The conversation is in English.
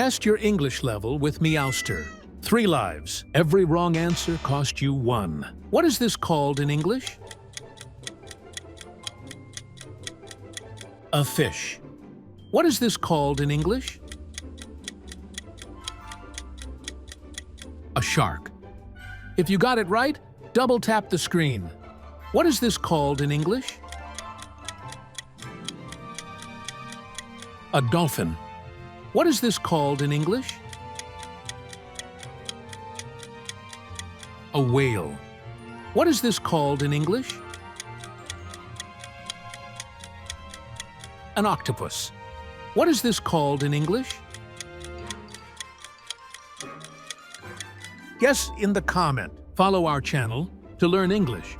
Test your English level with Meowster. 3 lives. Every wrong answer cost you 1. What is this called in English? A fish. What is this called in English? A shark. If you got it right, double tap the screen. What is this called in English? A dolphin. What is this called in English? A whale. What is this called in English? An octopus. What is this called in English? Guess in the comment. Follow our channel to learn English.